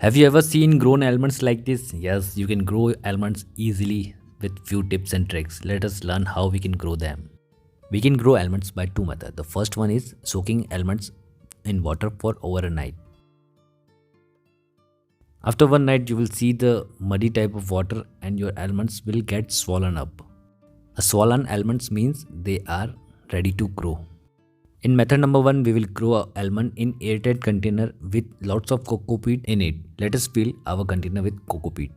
Have you ever seen grown almonds like this? Yes, you can grow almonds easily with few tips and tricks. Let us learn how we can grow them. We can grow almonds by two methods. The first one is soaking almonds in water for over a night. After one night, you will see the muddy type of water and your almonds will get swollen up. A swollen almonds means they are ready to grow. In method number 1, we will grow a almond in airtight container with lots of cocoa peat in it. Let us fill our container with cocoa peat.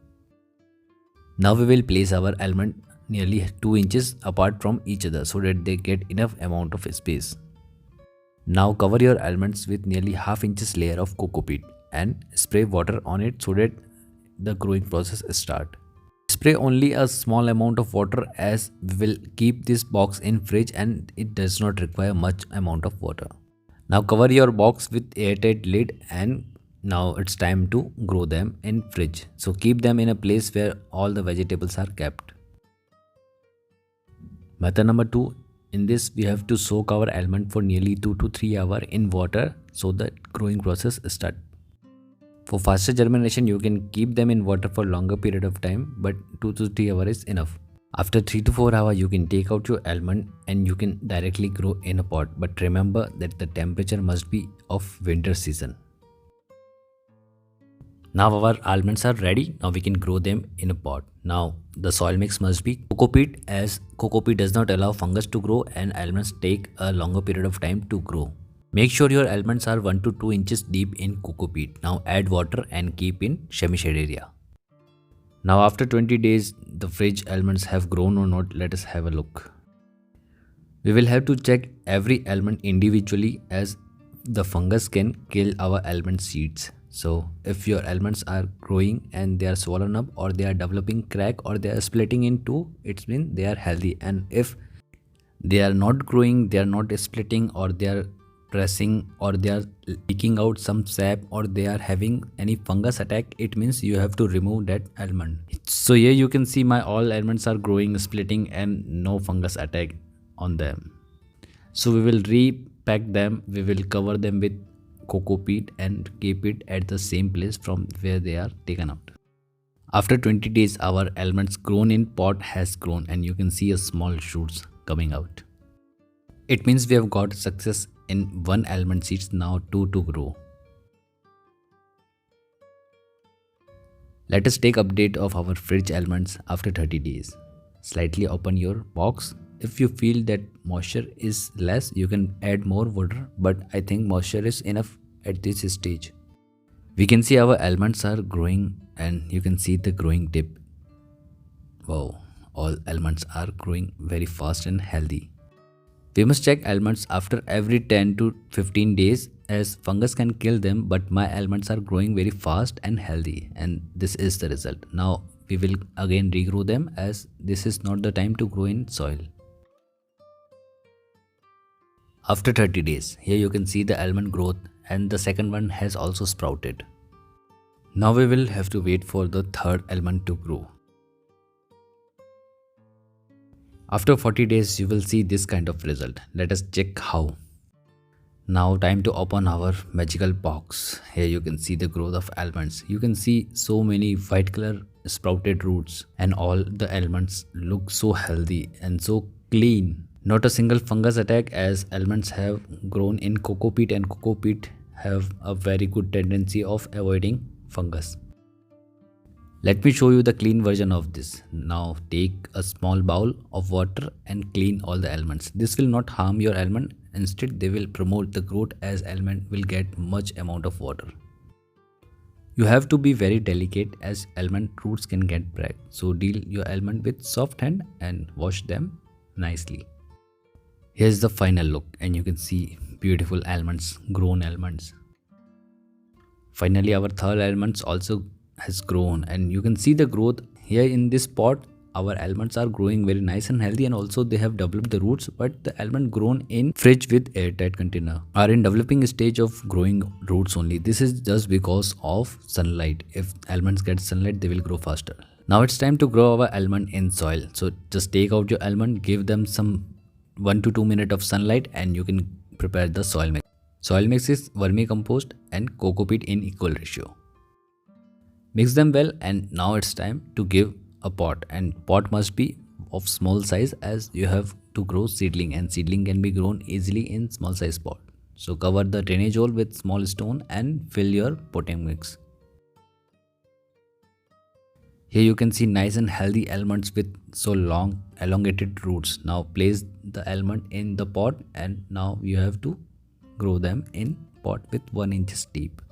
Now we will place our almond nearly 2 inches apart from each other so that they get enough amount of space. Now cover your almonds with nearly half inches layer of cocoa peat and spray water on it so that the growing process start. Spray only a small amount of water as we will keep this box in fridge and it does not require much amount of water. Now cover your box with airtight lid and now it's time to grow them in fridge. So keep them in a place where all the vegetables are kept. Method number 2. In this we have to soak our almond for nearly 2 to 3 hours in water so that growing process start. For faster germination, you can keep them in water for longer period of time, but 2 to 3 hours is enough. After 3 to 4 hours, you can take out your almond and you can directly grow in a pot. But remember that the temperature must be of winter season. Now our almonds are ready. Now we can grow them in a pot. Now the soil mix must be cocoa peat as cocoa peat does not allow fungus to grow and almonds take a longer period of time to grow. Make sure your almonds are 1 to 2 inches deep in cocoa peat. Now add water and keep in semi-shade area. Now after 20 days, the fridge almonds have grown or not. Let us have a look. We will have to check every almond individually as the fungus can kill our almond seeds. So if your almonds are growing and they are swollen up or they are developing crack or they are splitting in two, it means they are healthy. And if they are not growing, they are not splitting or they are pressing or they are leaking out some sap or they are having any fungus attack, it means you have to remove that almond. So here you can see my all almonds are growing, splitting and no fungus attack on them. So we will repack them, we will cover them with cocoa peat and keep it at the same place from where they are taken out. After 20 days our almonds grown in pot has grown and you can see a small shoots coming out. It means we have got success in one almond seeds, now 2 to grow. Let us take update of our fridge almonds after 30 days. Slightly open your box. If you feel that moisture is less, you can add more water, but I think moisture is enough at this stage. We can see our almonds are growing and you can see the growing tip. Wow, all almonds are growing very fast and healthy. We must check almonds after every 10 to 15 days as fungus can kill them, but my almonds are growing very fast and healthy and this is the result. Now we will again regrow them as this is not the time to grow in soil. After 30 days, here you can see the almond growth and the second one has also sprouted. Now we will have to wait for the third almond to grow. After 40 days, you will see this kind of result. Let us check how. Now time to open our magical box. Here you can see the growth of almonds. You can see so many white color sprouted roots and all the almonds look so healthy and so clean. Not a single fungus attack as almonds have grown in cocoa peat and cocoa peat have a very good tendency of avoiding fungus. Let me show you the clean version of this. Now take a small bowl of water and clean all the almonds. This will not harm your almond. Instead, they will promote the growth as almond will get much amount of water. You have to be very delicate as almond roots can get cracked. So deal your almond with soft hand and wash them nicely. Here's the final look and you can see beautiful almonds, grown almonds. Finally, our third almonds also has grown and you can see the growth here in this pot. Our almonds are growing very nice and healthy and also they have developed the roots, but the almond grown in fridge with airtight container are in developing stage of growing roots only. This is just because of sunlight. If almonds get sunlight, they will grow faster. Now it's time to grow our almond in soil. So just take out your almond, give them some 1 to 2 minutes of sunlight and you can prepare the soil mix. Soil mix is vermicompost and cocoa peat in equal ratio. Mix them well, and now it's time to give a pot, and pot must be of small size as you have to grow seedling, and seedling can be grown easily in small size pot. So cover the drainage hole with small stone and fill your potting mix. Here you can see nice and healthy almonds with so long elongated roots. Now place the almond in the pot, and now you have to grow them in pot with 1 inch deep.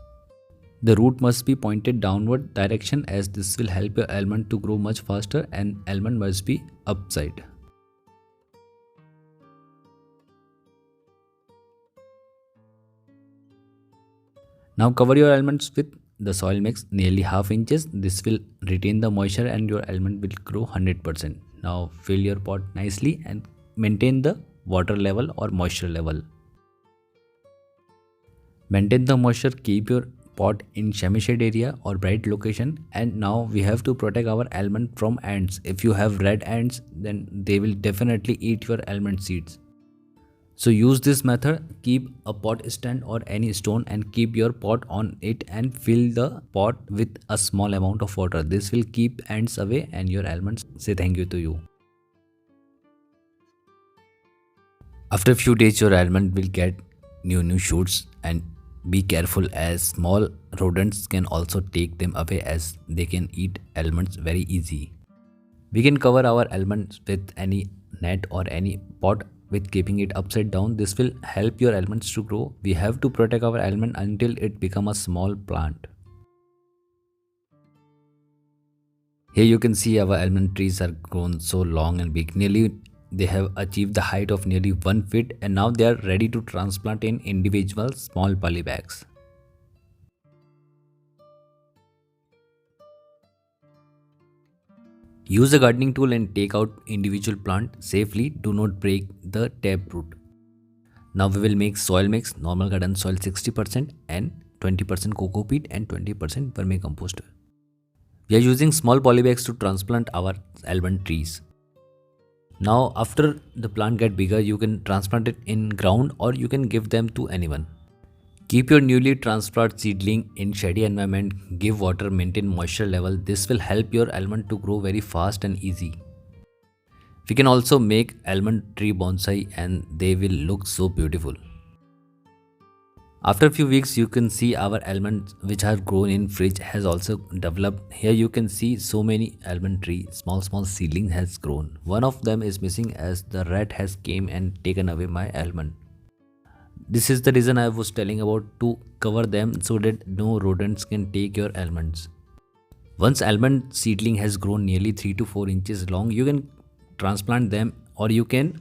The root must be pointed downward direction as this will help your almond to grow much faster, and almond must be upside. Now cover your almonds with the soil mix nearly half inches. This will retain the moisture and your almond will grow 100%. Now fill your pot nicely and maintain the water level or moisture level. Maintain the moisture, keep your pot in semi-shade area or bright location, and now we have to protect our almond from ants. If you have red ants, then they will definitely eat your almond seeds. So use this method, keep a pot stand or any stone and keep your pot on it and fill the pot with a small amount of water. This will keep ants away and your almonds say thank you to you. After a few days your almond will get new shoots, and be careful as small rodents can also take them away as they can eat almonds very easy. We can cover our almonds with any net or any pot with keeping it upside down. This will help your almonds to grow. We have to protect our almond until it become a small plant. Here you can see our almond trees are grown so long and big. They have achieved the height of nearly 1 feet, and now they are ready to transplant in individual small polybags. Use a gardening tool and take out individual plant safely. Do not break the taproot. Now we will make soil mix. Normal garden soil 60% and 20% coco peat and 20% vermicompost. We are using small polybags to transplant our almond trees. Now after the plant get bigger, you can transplant it in ground or you can give them to anyone. Keep your newly transplanted seedling in shady environment, give water, maintain moisture level. This will help your almond to grow very fast and easy. We can also make almond tree bonsai and they will look so beautiful. After a few weeks you can see our almonds which have grown in fridge has also developed. Here you can see so many almond tree, small seedling has grown. One of them is missing as the rat has came and taken away my almond. This is the reason I was telling about to cover them so that no rodents can take your almonds. Once almond seedling has grown nearly 3 to 4 inches long, you can transplant them or you can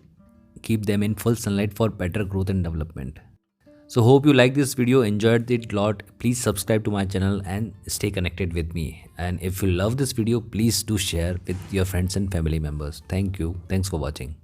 keep them in full sunlight for better growth and development. So hope you like this video, enjoyed it a lot. Please subscribe to my channel and stay connected with me. And if you love this video, please do share with your friends and family members. Thank you. Thanks for watching.